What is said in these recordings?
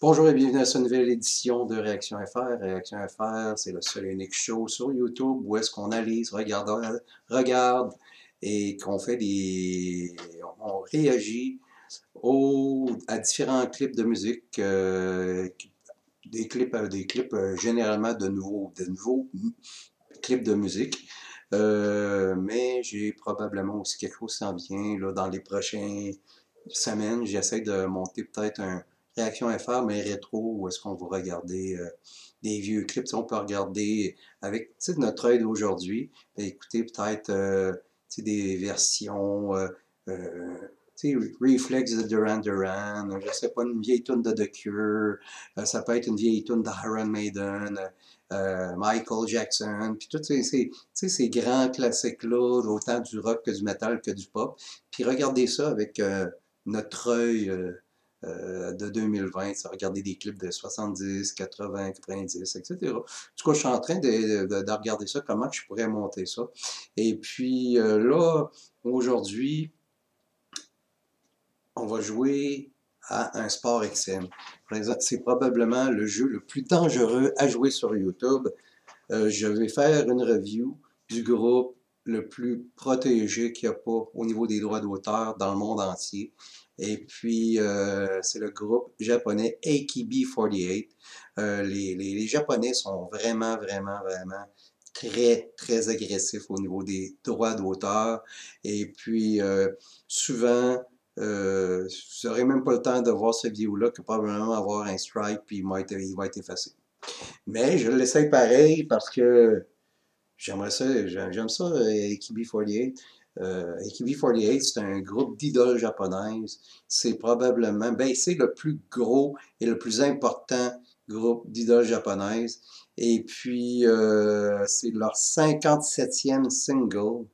Bonjour et bienvenue à cette nouvelle édition de Réaction FR. Réaction FR, c'est le seul et unique show sur YouTube où est-ce qu'on analyse, regarde et qu'on fait on réagit à différents clips de musique, des clips généralement de nouveaux clips de musique. Mais j'ai probablement aussi quelque chose qui s'en vient là, dans les prochaines semaines. J'essaie de monter peut-être un Réaction FR, mais rétro, où est-ce qu'on va regarder des vieux clips. T'sais, on peut regarder avec notre œil d'aujourd'hui, écouter peut-être des versions, Reflex de Duran Duran, je sais pas, une vieille tune de The Cure, ça peut être une vieille tune d'Iron Maiden, Michael Jackson, puis tous ces grands classiques-là, autant du rock que du metal que du pop, puis regarder ça avec notre œil de 2020, ça regarder des clips de 70, 80, 90, etc. En tout cas, je suis en train de regarder ça, comment je pourrais monter ça. Et puis là, aujourd'hui, on va jouer à un sport extrême. C'est probablement le jeu le plus dangereux à jouer sur YouTube. Je vais faire une review du groupe le plus protégé qu'il n'y a pas au niveau des droits d'auteur dans le monde entier. Et puis, c'est le groupe japonais AKB48. Les Japonais sont vraiment très, très agressifs au niveau des droits d'auteur. Et puis, souvent, vous n'aurez même pas le temps de voir cette vidéo-là que probablement avoir un strike puis il va être effacé. Mais je l'essaye pareil parce que j'aime ça, AKB48. AKB48, c'est un groupe d'idoles japonaises. C'est probablement, c'est le plus gros et le plus important groupe d'idoles japonaises. Et puis, c'est leur 57e single.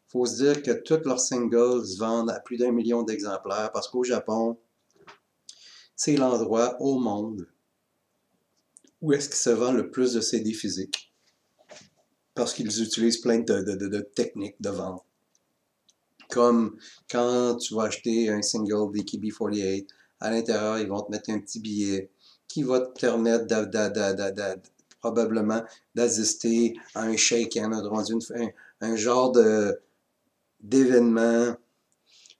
Il faut se dire que tous leurs singles se vendent à plus d'1 million d'exemplaires parce qu'au Japon, c'est l'endroit au monde où est-ce qu'il se vend le plus de CD physiques. Parce qu'ils utilisent plein de techniques de vente. Comme quand tu vas acheter un single d'AKB48, à l'intérieur, ils vont te mettre un petit billet qui va te permettre probablement d'assister à un shake-in, un genre d'événement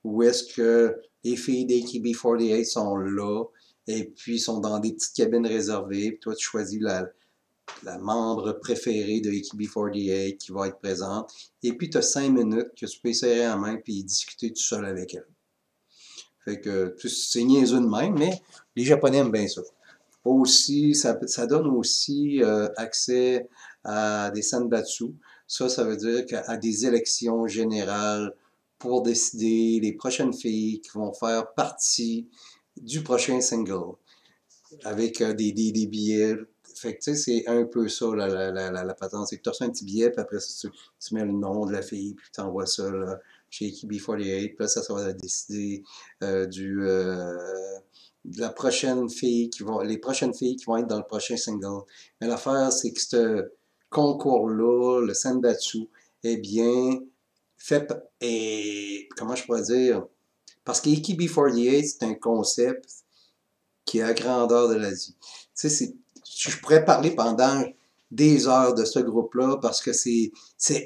où est-ce que les filles d'AKB48 sont là et puis sont dans des petites cabines réservées. Puis toi, tu choisis la membre préférée de AKB48 qui va être présente. Et puis, tu as 5 minutes que tu peux serrer la main et discuter tout seul avec elle. Fait que c'est niaiseux de même, mais les Japonais aiment bien ça. Aussi, ça donne aussi accès à des senbatsu. Ça veut dire qu'à des élections générales pour décider les prochaines filles qui vont faire partie du prochain single avec des billets. Fait que tu sais, c'est un peu ça la patente. C'est que tu reçois un petit billet, puis après ça, tu mets le nom de la fille, puis tu envoies ça là, chez AKB48, puis là, ça va décider de la prochaine fille les prochaines filles qui vont être dans le prochain single. Mais l'affaire, c'est que ce concours-là, le Senbatsu, est bien fait, et comment je pourrais dire, parce qu'AKB48, c'est un concept qui est à grandeur de l'Asie. Tu sais, je pourrais parler pendant des heures de ce groupe-là parce que c'est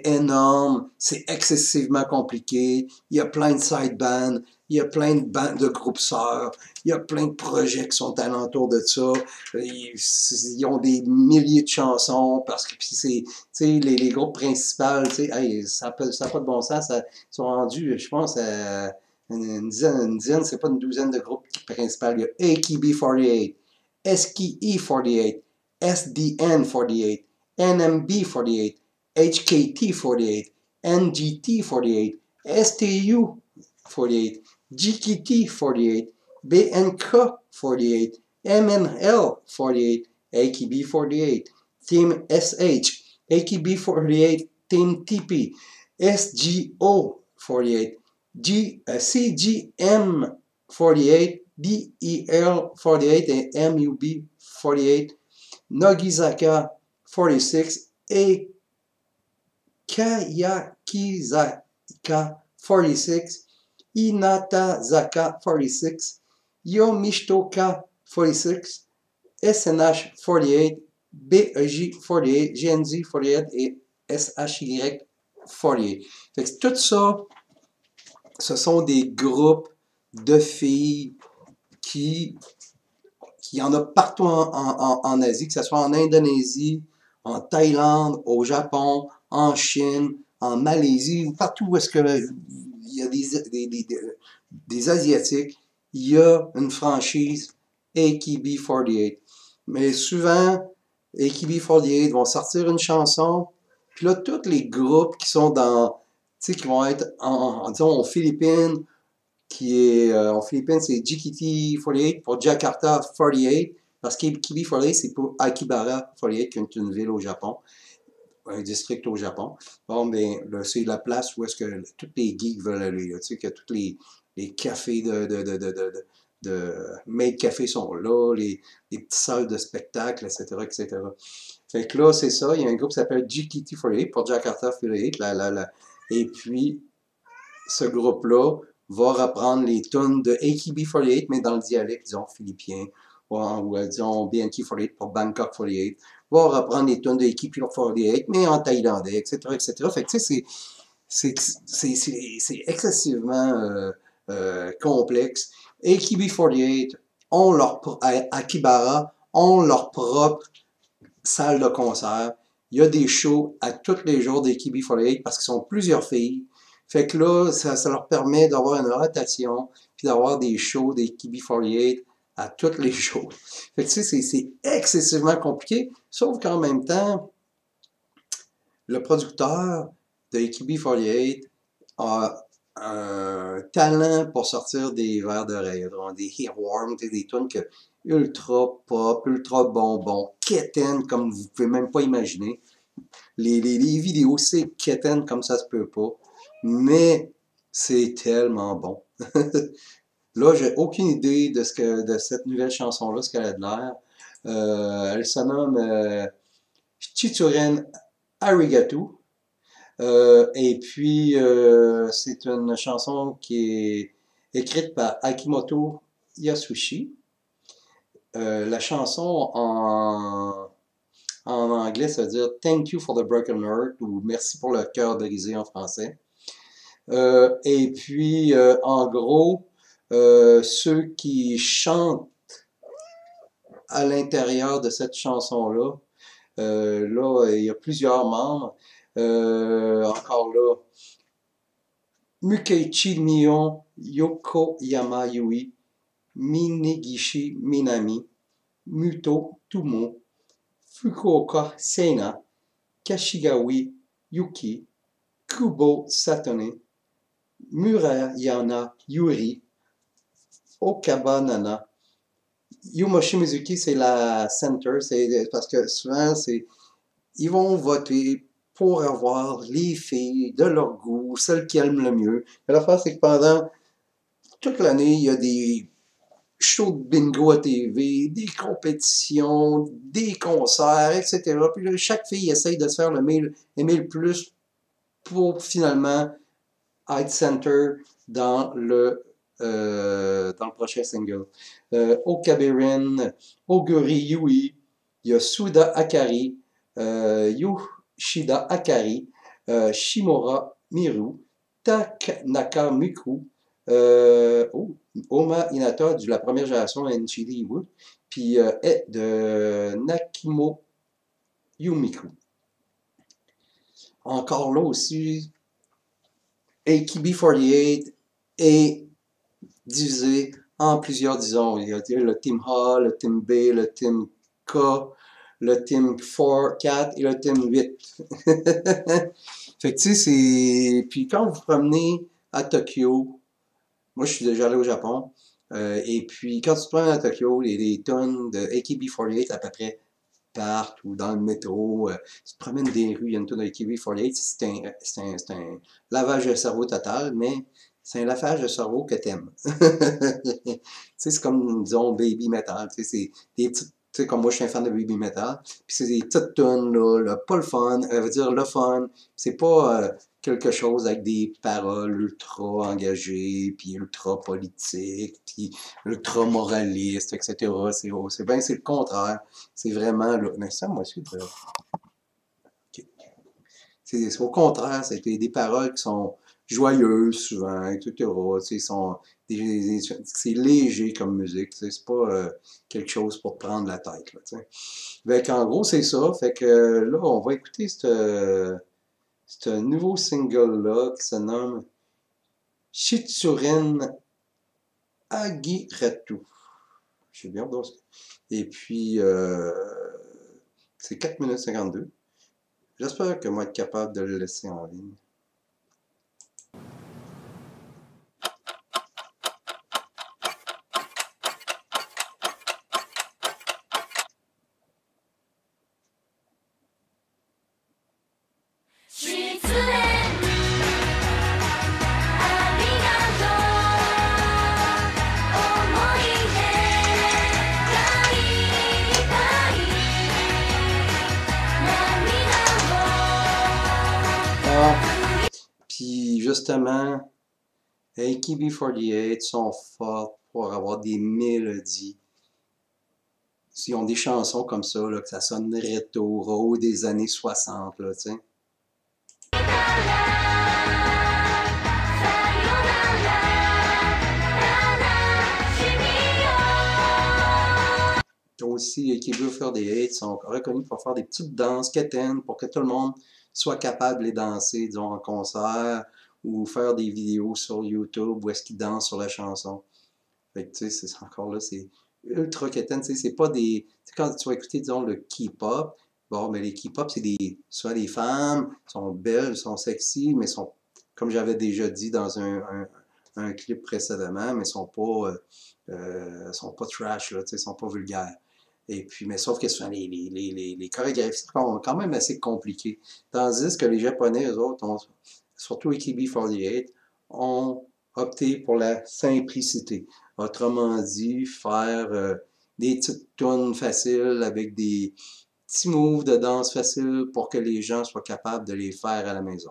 énorme, c'est excessivement compliqué, il y a plein de side bands, il y a plein de groupes sœurs, il y a plein de projets qui sont alentour de ça, ils ont des milliers de chansons parce que puis c'est, tu sais, les groupes principaux, tu sais, hey, ça n'a pas de bon sens, ils sont rendus, je pense, à une dizaine, c'est pas une douzaine de groupes principaux. Il y a AKB48, SKE48, SDN48, NMB48, HKT48, NGT48, STU48, GKT48, BNK48, MNL48, AKB48, Team SH, AKB48, Team TP, SGO48, CGM48, DEL48 et MUB48, Nogizaka 46 et Kayakizaka 46, Inatazaka 46, Yomishitoka 46, SNH 48, BEJ 48, GNZ 48 et SHY 48. Fait que tout ça, ce sont des groupes de filles qui y en a partout en Asie, que ce soit en Indonésie, en Thaïlande, au Japon, en Chine, en Malaisie, ou partout où est-ce que il y a des Asiatiques, il y a une franchise AKB48. Mais souvent, AKB48 vont sortir une chanson, puis là, tous les groupes qui sont dans, tu sais, qui vont être disons, aux Philippines, en Philippines, c'est GKT48 pour Jakarta 48, parce qu'AKB48, c'est pour Akibara 48, qui est une ville au Japon, un district au Japon. Bon, ben, c'est la place où est-ce que tous les geeks veulent aller, là, tu sais, que tous les cafés de maid café sont là, les petites salles de spectacle, etc., etc. Fait que là, c'est ça, il y a un groupe qui s'appelle GKT48 pour Jakarta 48, et puis, ce groupe-là va reprendre les tunes de AKB48, mais dans le dialecte, disons, philippien, ou disons, BNK48 pour Bangkok 48, va reprendre les tunes de AKB48, mais en thaïlandais, etc., etc. Fait que, tu sais, c'est excessivement complexe. AKB48 ont Akibara ont leur propre salle de concert. Il y a des shows à tous les jours d'AKB48 parce qu'ils sont plusieurs filles. Fait que là, ça leur permet d'avoir une rotation, puis d'avoir des shows des KB48 à tous les jours. Fait que tu sais, c'est excessivement compliqué, sauf qu'en même temps, le producteur de AKB48 a un talent pour sortir des vers d'oreille, des earworms, des tunes ultra pop, ultra bonbon, quétaine comme vous pouvez même pas imaginer. Les vidéos, c'est quétaine comme ça se peut pas. Mais c'est tellement bon. Là, j'ai aucune idée de cette nouvelle chanson-là, ce qu'elle a de l'air. Elle se nomme Chichuren Arigato. Et puis, c'est une chanson qui est écrite par Akimoto Yasushi. La chanson en anglais, ça veut dire Thank you for the broken heart ou Merci pour le cœur brisé en français. Et puis, en gros, ceux qui chantent à l'intérieur de cette chanson-là, là, il y a plusieurs membres. Encore là, Mukeiichi Mion Yokoyama Yui, Minegishi Minami, Muto Tumo, Fukuoka Seina, Kashigawi Yuki, Kubo Satone, Murayana Yuri, Okaba Nana. Yumoshi Mizuki, c'est la center, c'est parce que souvent, ils vont voter pour avoir les filles de leur goût, celles qui aiment le mieux. Mais l'affaire, c'est que pendant toute l'année, il y a des shows de bingo à TV, des compétitions, des concerts, etc. Puis là, chaque fille essaye de se faire aimer le plus pour finalement être center dans le prochain single. Okaberin, Oguri Yui, il y a Suda Akari, Yoshida Akari, Shimura Miru, Takanaka Miku, Oma Inata de la première génération Nchili Wood, puis de Nakimo Yumiku. Encore là aussi, AKB48 est divisé en plusieurs, disons, il y a le Team A, le Team B, le Team K, le Team 4 et le Team 8. Fait que tu sais, c'est... Puis quand vous promenez à Tokyo, moi je suis déjà allé au Japon, et puis quand tu te promènes à Tokyo, les tonnes de AKB48 à peu près partout, dans le métro, tu te promènes des rues, il y a une tonne de AKB48, c'est un lavage de cerveau total, mais c'est un lavage de cerveau que t'aimes. Tu sais, c'est comme, disons, baby metal, tu sais, c'est des petites, tu sais, comme moi, je suis un fan de baby metal, puis c'est des petites tunes, là, pas le fun, veut dire le fun, c'est pas quelque chose avec des paroles ultra engagées, puis ultra politiques, puis ultra moralistes, etc. C'est le contraire. C'est vraiment là. Mais ça, moi aussi, okay. C'est au contraire, c'est des paroles qui sont joyeuses souvent, etc. C'est léger comme musique, c'est pas quelque chose pour te prendre la tête. Là, fait en gros, c'est ça. Fait que là, on va écouter ce nouveau single-là qui se nomme Shitsuren Agiratu. Je sais bien donc. Et puis, c'est 4 minutes 52. J'espère que moi être capable de le laisser en ligne. Puis justement, AKB48 sont forts pour avoir des mélodies. Ils ont des chansons comme ça, là, que ça sonne rétro des années 60, là, tu sais. Aussi, AKB48 sont reconnus pour faire des petites danses quétaines pour que tout le monde soit capable de les danser, disons, en concert ou faire des vidéos sur YouTube où est-ce qu'ils dansent sur la chanson. Fait que, tu sais, c'est encore là, c'est ultra quétaine, tu sais, c'est pas des... Tu sais, quand tu vas écouter, disons, le K-pop, bon, mais les K-pop, c'est soit des femmes, sont belles, sont sexy, mais sont, comme j'avais déjà dit dans un clip précédemment, mais sont pas trash, là, tu sais, sont pas vulgaires. Et puis, mais sauf que souvent, les chorégraphies sont quand même assez compliquées. Tandis que les Japonais, eux autres, surtout AKB48, ont opté pour la simplicité. Autrement dit, faire des petites tunes faciles avec des petits moves de danse faciles pour que les gens soient capables de les faire à la maison.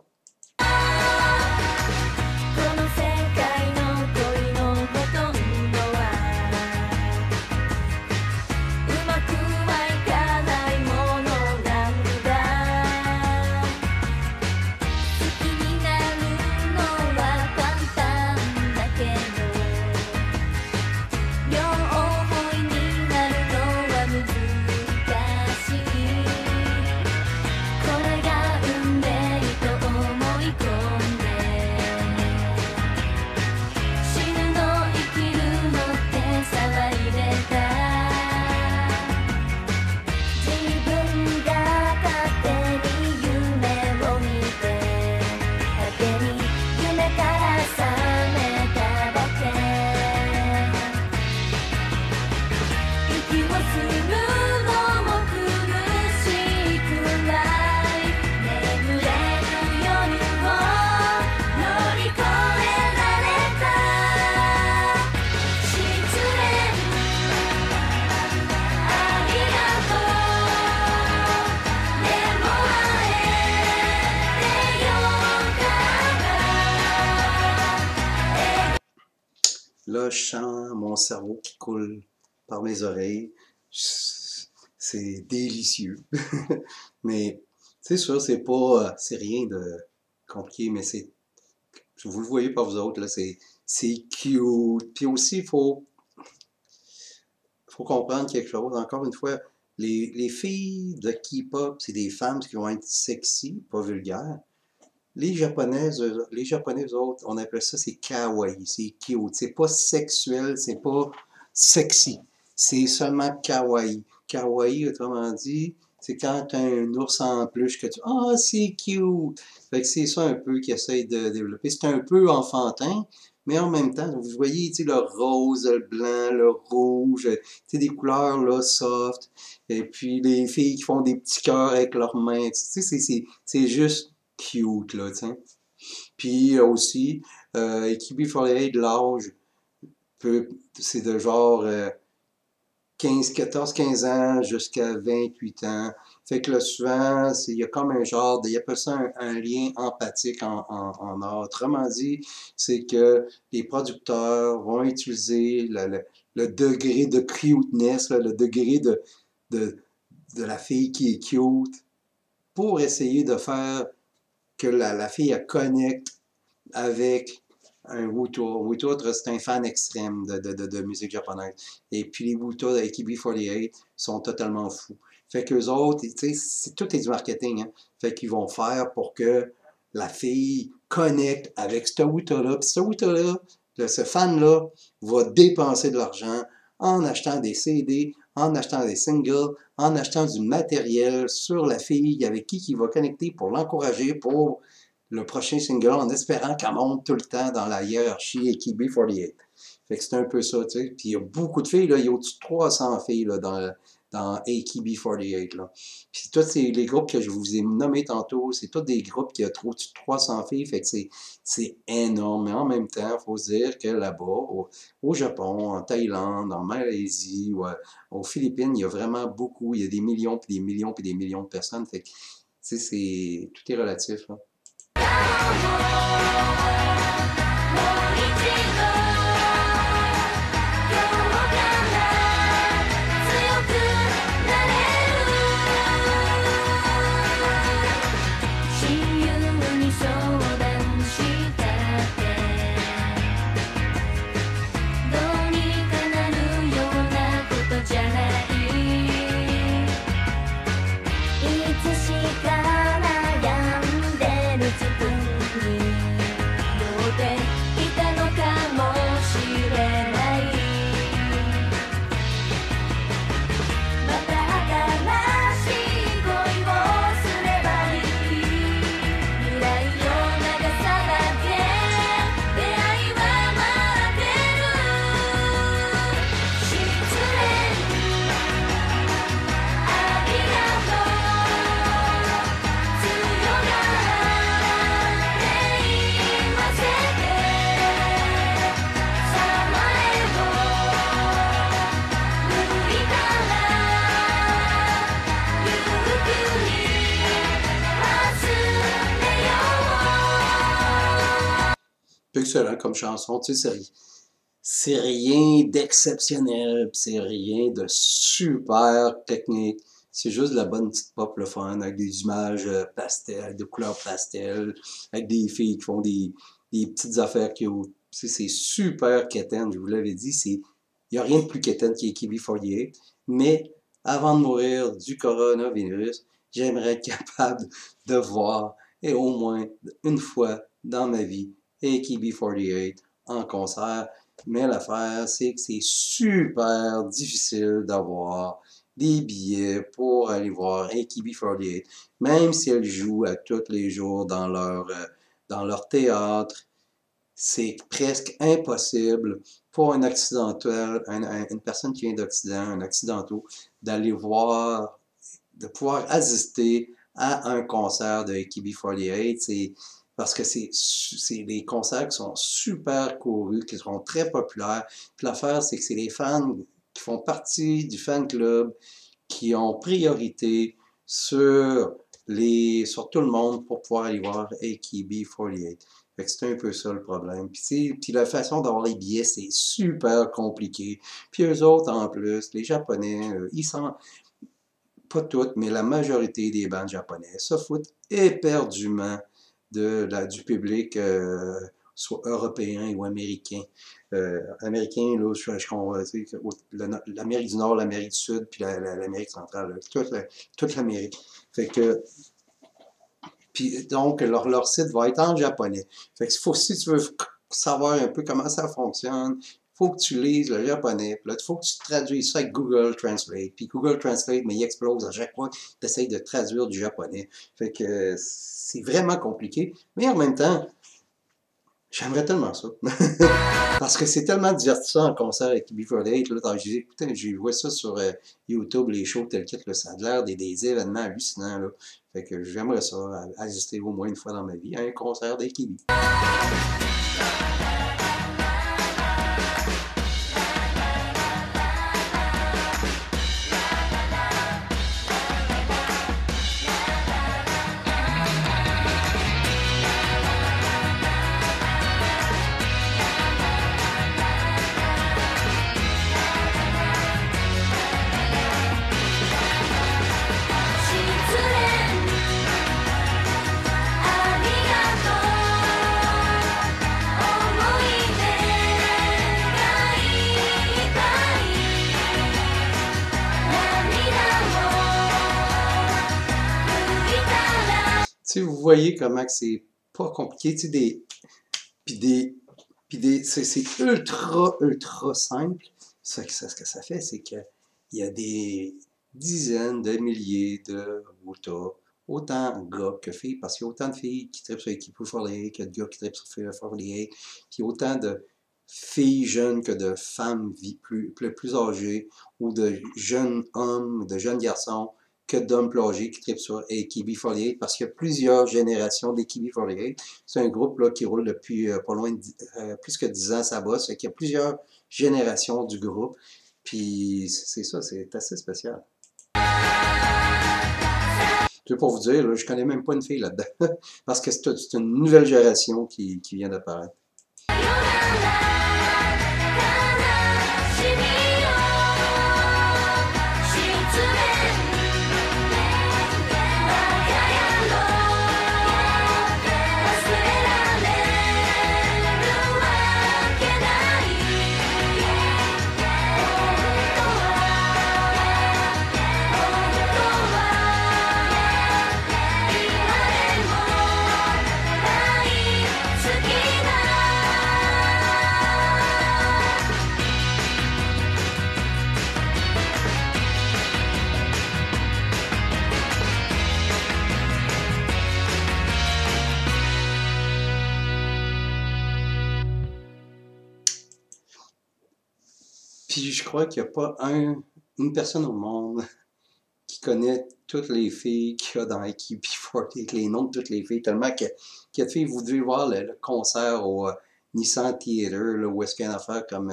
Là, je sens mon cerveau qui coule par mes oreilles. C'est délicieux. Mais c'est sûr, c'est rien de compliqué, mais vous le voyez par vous autres, là, c'est cute. Puis aussi, il faut comprendre quelque chose. Encore une fois, les filles de K-pop, c'est des femmes qui vont être sexy, pas vulgaires. Les Japonais, eux autres, on appelle ça, c'est kawaii, c'est cute. C'est pas sexuel, c'est pas sexy. C'est seulement kawaii. Kawaii, autrement dit, c'est quand tu as un ours en peluche que tu... Ah, c'est cute! Fait que c'est ça un peu qu'ils essayent de développer. C'est un peu enfantin, mais en même temps, vous voyez, tu sais, le rose, le blanc, le rouge, tu sais, des couleurs, là, soft. Et puis, les filles qui font des petits cœurs avec leurs mains. Tu sais, c'est juste cute, là, tu sais. Puis aussi, AKB48, l'âge, c'est de genre 14-15 ans jusqu'à 28 ans. Fait que là, souvent, il y a comme un genre, il appelle ça un lien empathique en art. Autrement dit, c'est que les producteurs vont utiliser le degré de cuteness, le degré de, de la fille qui est cute, pour essayer de faire que la fille elle connecte avec un Wuto. Wuto, c'est un fan extrême de musique japonaise. Et puis les Wuto de AKB48 sont totalement fous. Fait qu'eux autres, tu sais, tout est du marketing. Hein? Fait qu'ils vont faire pour que la fille connecte avec ce Wuto-là. Puis ce Wuto-là, ce fan-là, va dépenser de l'argent en achetant des CD, en achetant des singles, en achetant du matériel sur la fille avec qui il va connecter pour l'encourager pour le prochain single en espérant qu'elle monte tout le temps dans la hiérarchie AKB48. Fait que c'est un peu ça, tu sais. Puis il y a beaucoup de filles, là, il y a au-dessus de 300 filles là, dans AKB48. Là. Puis tous les groupes que je vous ai nommés tantôt, c'est tous des groupes qui ont au-dessus de 300 filles. Fait que c'est énorme. Mais en même temps, il faut se dire que là-bas, au Japon, en Thaïlande, en Malaisie, ou aux Philippines, il y a vraiment beaucoup. Il y a des millions, puis des millions, puis des millions de personnes. Fait que, tu sais, tout est relatif. Là. Excellent comme chanson, tu sais, c'est rien d'exceptionnel, c'est rien de super technique, c'est juste de la bonne petite pop, le fun, avec des images pastel, de couleurs pastel, avec des filles qui font des petites affaires qui c'est super quétaine, je vous l'avais dit, il n'y a rien de plus quétaine qu'AKB48, mais avant de mourir du coronavirus, j'aimerais être capable de voir, et au moins une fois dans ma vie, AKB48 en concert, mais l'affaire, c'est que c'est super difficile d'avoir des billets pour aller voir AKB48, même si elles jouent à tous les jours dans leur théâtre, c'est presque impossible pour un accidentel, une personne qui vient d'Occident, un accidental, d'aller voir, de pouvoir assister à un concert de AKB48, parce que c'est des concerts qui sont super courus, qui sont très populaires. Puis l'affaire, c'est que c'est les fans qui font partie du fan club qui ont priorité sur tout le monde pour pouvoir aller voir AKB48. Fait que c'est un peu ça le problème. Puis la façon d'avoir les billets, c'est super compliqué. Puis eux autres, en plus, les Japonais, ils sont pas toutes, mais la majorité des bandes japonaises se foutent éperdument du public, soit européen ou américain. Américain, là, l'Amérique du Nord, l'Amérique du Sud, puis l'Amérique centrale, toute l'Amérique. Fait que, puis donc, leur site va être en japonais. Fait que si tu veux savoir un peu comment ça fonctionne, il faut que tu lises le japonais, puis là, il faut que tu traduises ça avec Google Translate. Puis Google Translate, mais il explose à chaque fois que tu essaies de traduire du japonais. Fait que c'est vraiment compliqué, mais en même temps, j'aimerais tellement ça. Parce que c'est tellement divertissant en concert avec AKB48. J'ai vu ça sur YouTube, les shows tels quels, ça a l'air des événements hallucinants. Là. Fait que j'aimerais ça, assister au moins une fois dans ma vie à un concert d'AKB. sais, vous voyez comment que c'est pas compliqué, tu sais, c'est ultra simple. Ce que ça fait, c'est qu'il y a des dizaines de milliers de Wuta, autant gars que filles, parce qu'il y a autant de filles qui trippent sur Équipe 48 que de gars qui trippent sur 48, puis autant de filles jeunes que de femmes plus âgées, ou de jeunes hommes, de jeunes garçons, que d'hommes plus âgés qui trippent sur AKB48, parce qu'il y a plusieurs générations d'AKB48. C'est un groupe là, qui roule depuis pas loin de plus que 10 ans, ça bosse. Il y a plusieurs générations du groupe. Puis c'est ça, c'est assez spécial. Je veux pour vous dire, là, je connais même pas une fille là-dedans. Parce que c'est une nouvelle génération qui vient d'apparaître. Puis je crois qu'il n'y a pas une personne au monde qui connaît toutes les filles qu'il y a dans AKB48, les noms de toutes les filles, tellement qu'il y a de filles, vous devez voir le concert au Nissan Theater, là, où est-ce qu'il y a une affaire comme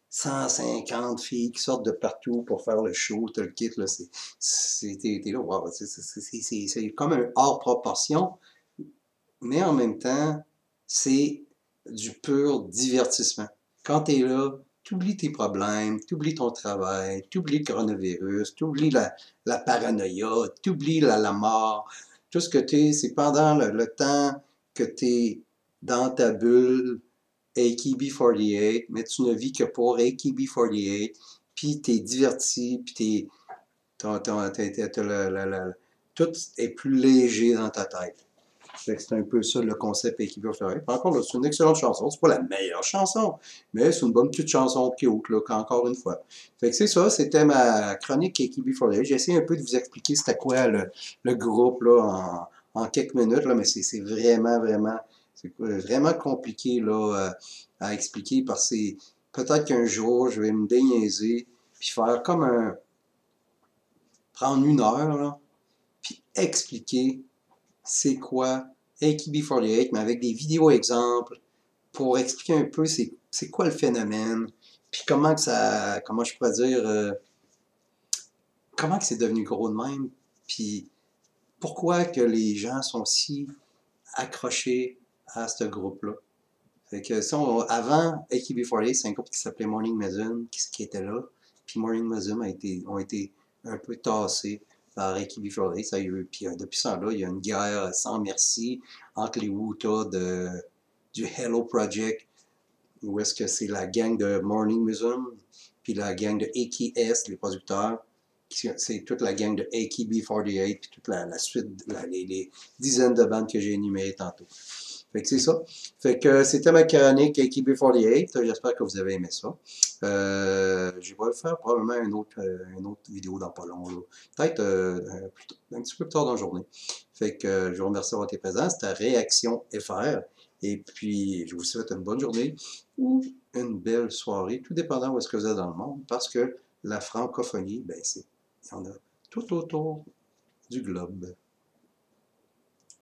150 filles qui sortent de partout pour faire le show, tout le kit, là, t'es là, wow, c'est comme un hors proportion, mais en même temps, c'est du pur divertissement. Quand t'es là, t'oublies tes problèmes, t'oublies ton travail, t'oublies le coronavirus, t'oublies la paranoïa, t'oublies la mort. Tout ce que t'es, c'est pendant le temps que t'es dans ta bulle AKB48, mais tu ne vis que pour AKB48, puis t'es diverti, puis tout est plus léger dans ta tête. C'est un peu ça le concept AKB48. Par contre, c'est une excellente chanson. C'est pas la meilleure chanson, mais c'est une bonne petite chanson cute, là, encore une fois. Fait que c'est ça, c'était ma chronique AKB48. J'ai essayé un peu de vous expliquer c'était quoi le groupe là, en quelques minutes, là, mais c'est vraiment compliqué là, à expliquer parce que peut-être qu'un jour, je vais me déniaiser puis faire comme prendre une heure, là, puis expliquer c'est quoi AKB48, mais avec des vidéos exemples pour expliquer un peu c'est quoi le phénomène, puis comment je pourrais dire, comment que c'est devenu gros de même, puis pourquoi que les gens sont si accrochés à ce groupe-là. Fait que avant AKB48, c'est un groupe qui s'appelait Morning Musume qui était là, puis Morning Musume ont été un peu tassés par AKB48. Puis depuis ça, là, il y a une guerre sans merci entre les Wuta du Hello Project, où est-ce que c'est la gang de Morning Musume, puis la gang de AKS, les producteurs, c'est toute la gang de AKB48, puis toute la suite, les dizaines de bandes que j'ai énumérées tantôt. Fait que c'est ça. Fait que c'était ma chronique AKB48. J'espère que vous avez aimé ça. Je vais faire probablement une autre vidéo dans pas long. Peut-être un petit peu plus tard dans la journée. Fait que je vous remercie d'avoir été présent. C'était Réaction FR. Et puis, je vous souhaite une bonne journée ou une belle soirée, tout dépendant où est-ce que vous êtes dans le monde, parce que la francophonie, ben il y en a tout autour du globe.